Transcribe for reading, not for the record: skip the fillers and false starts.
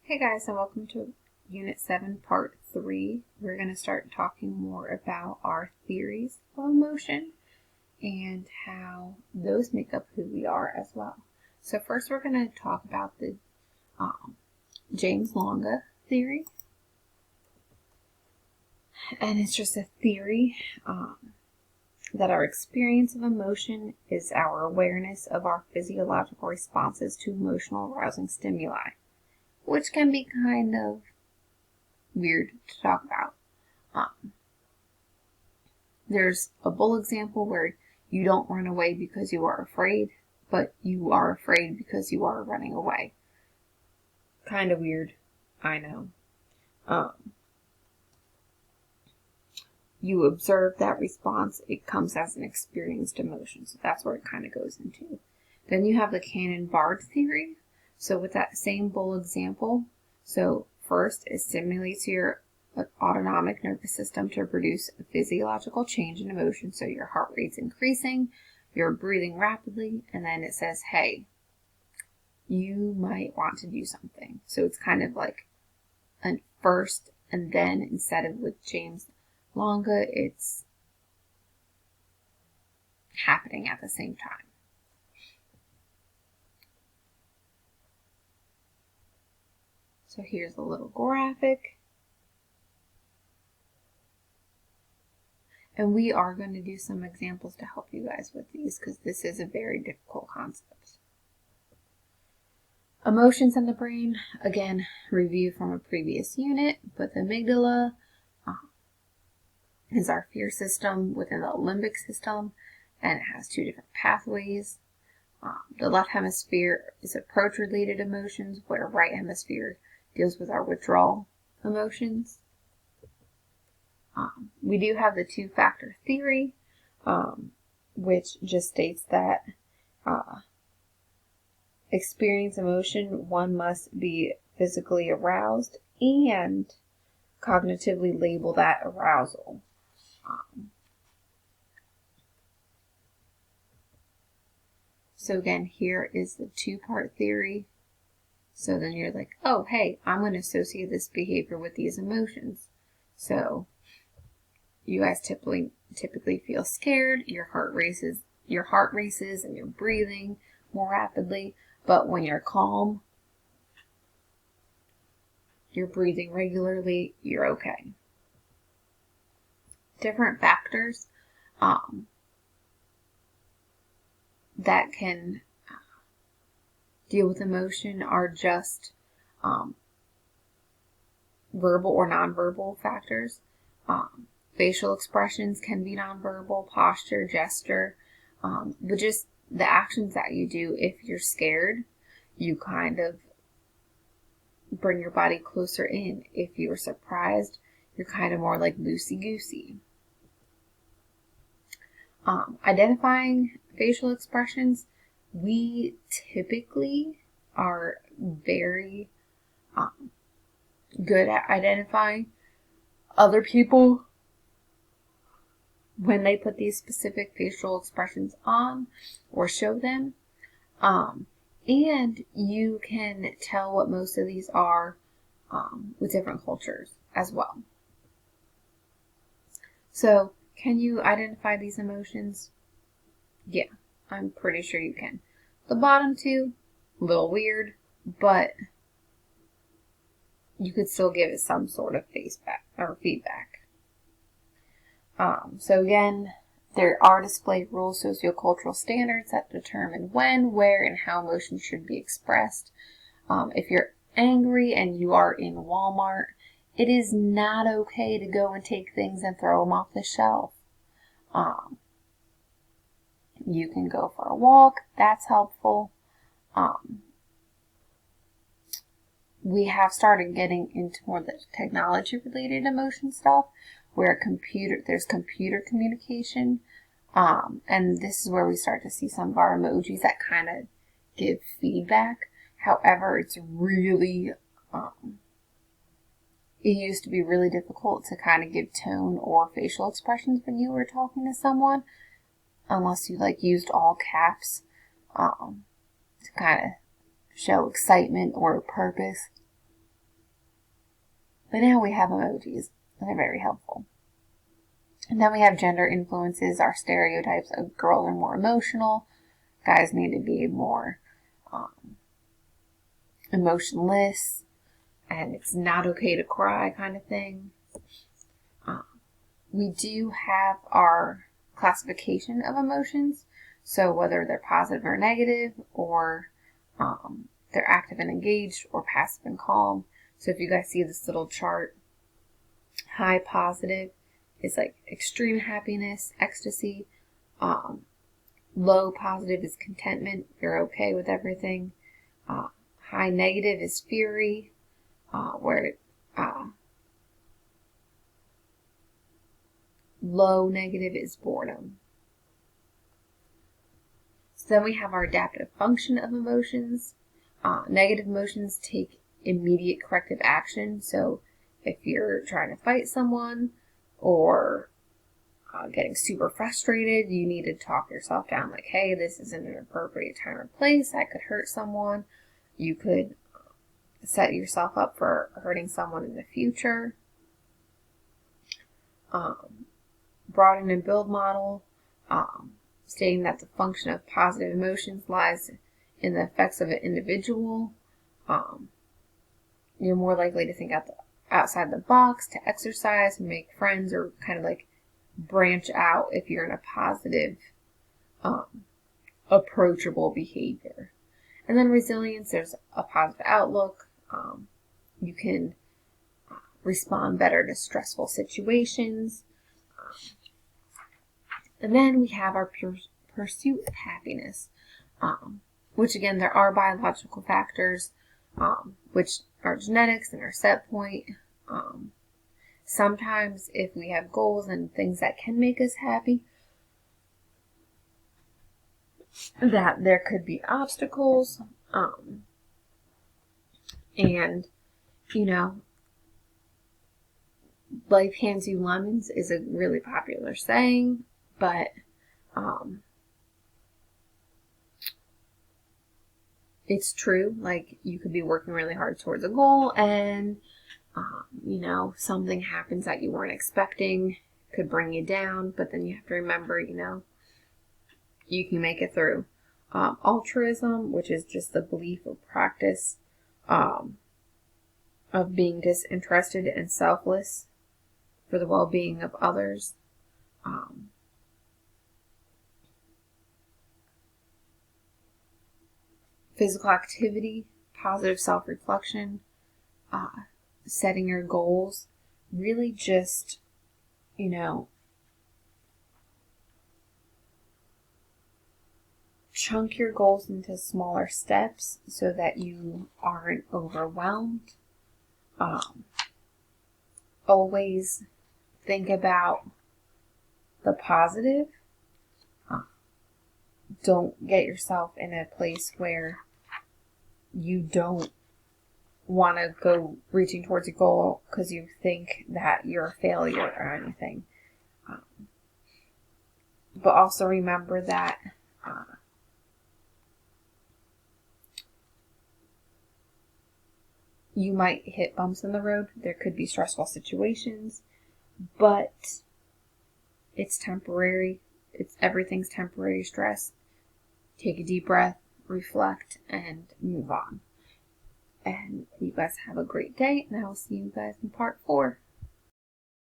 Hey guys, and welcome to Unit 7, Part 3. We're going to start talking more about our theories of emotion and how those make up who we are as well. So first we're going to talk about the James Longa theory. And it's just a theory that our experience of emotion is our awareness of our physiological responses to emotional arousing stimuli, which can be kind of weird to talk about. There's a bull example where you don't run away because you are afraid, but you are afraid because you are running away. Kind of weird, I know. You observe that response, it comes as an experienced emotion, so that's where it kind of goes into. Then you have the Cannon-Bard theory. So with that same bull example, so first it stimulates your autonomic nervous system to produce a physiological change in emotion. So your heart rate's increasing, you're breathing rapidly, and then it says, hey, you might want to do something. So it's kind of like a first and then, instead of with James Longa, it's happening at the same time. So here's a little graphic. And we are going to do some examples to help you guys with these because this is a very difficult concept. Emotions in the brain, again, review from a previous unit, but the amygdala is our fear system within the limbic system, and it has two different pathways. The left hemisphere is approach-related emotions, where right hemisphere deals with our withdrawal emotions. We do have the two-factor theory, which just states that experience emotion, one must be physically aroused and cognitively label that arousal. So again, here is the two-part theory. So then you're like, oh, hey, I'm going to associate this behavior with these emotions. So you guys typically feel scared, your heart races, and you're breathing more rapidly. But when you're calm, you're breathing regularly, you're okay. Different factors that can deal with emotion are just verbal or nonverbal factors. Facial expressions can be nonverbal, posture, gesture, but just the actions that you do. If you're scared, you kind of bring your body closer in. If you're surprised, you're kind of more like loosey-goosey. Identifying facial expressions, we typically are very good at identifying other people when they put these specific facial expressions on or show them. And you can tell what most of these are with different cultures as well. So, can you identify these emotions? Yeah, I'm pretty sure you can. The bottom two, a little weird, but you could still give it some sort of feedback. So again, there are display rules, sociocultural standards that determine when, where, and how emotions should be expressed. If you're angry and you are in Walmart, it is not okay to go and take things and throw them off the shelf. You can go for a walk, that's helpful. We have started getting into more the technology-related emotion stuff, where there's computer communication, and this is where we start to see some of our emojis that kind of give feedback. However, it's really, it used to be really difficult to kind of give tone or facial expressions when you were talking to someone, unless you used all caps to kind of show excitement or purpose. But now we have emojis, and they're very helpful. And then we have gender influences, our stereotypes of girls are more emotional, guys need to be more emotionless, and it's not okay to cry kind of thing. We do have our classification of emotions, so whether they're positive or negative, or they're active and engaged, or passive and calm. So if you guys see this little chart, high positive is like extreme happiness, ecstasy. Low positive is contentment, you're okay with everything. High negative is fury, where low negative is boredom. So then we have our adaptive function of emotions. Negative emotions take immediate corrective action. So if you're trying to fight someone or getting super frustrated, you need to talk yourself down like, hey, this isn't an appropriate time or place. I could hurt someone. You could set yourself up for hurting someone in the future. Broaden and build model, stating that the function of positive emotions lies in the effects of an individual. You're more likely to think outside the box, to exercise, and make friends, or kind of like branch out if you're in a positive, approachable behavior. And then resilience, there's a positive outlook. You can respond better to stressful situations. And then we have our pursuit of happiness, which again, there are biological factors, which are genetics and our set point. Sometimes if we have goals and things that can make us happy, that there could be obstacles, and, you know, life hands you lemons is a really popular saying, but it's true. Like, you could be working really hard towards a goal and, you know, something happens that you weren't expecting, could bring you down, but then you have to remember, you know, you can make it through. Altruism, which is just the belief or practice of being disinterested and selfless for the well-being of others. Physical activity, positive self-reflection, setting your goals, really just, you know, chunk your goals into smaller steps so that you aren't overwhelmed. Always think about the positive. Don't get yourself in a place where you don't want to go reaching towards a goal because you think that you're a failure or anything. But also remember that you might hit bumps in the road. There could be stressful situations, but it's temporary. Everything's temporary stress. Take a deep breath, reflect, and move on. And you guys have a great day, and I will see you guys in part 4.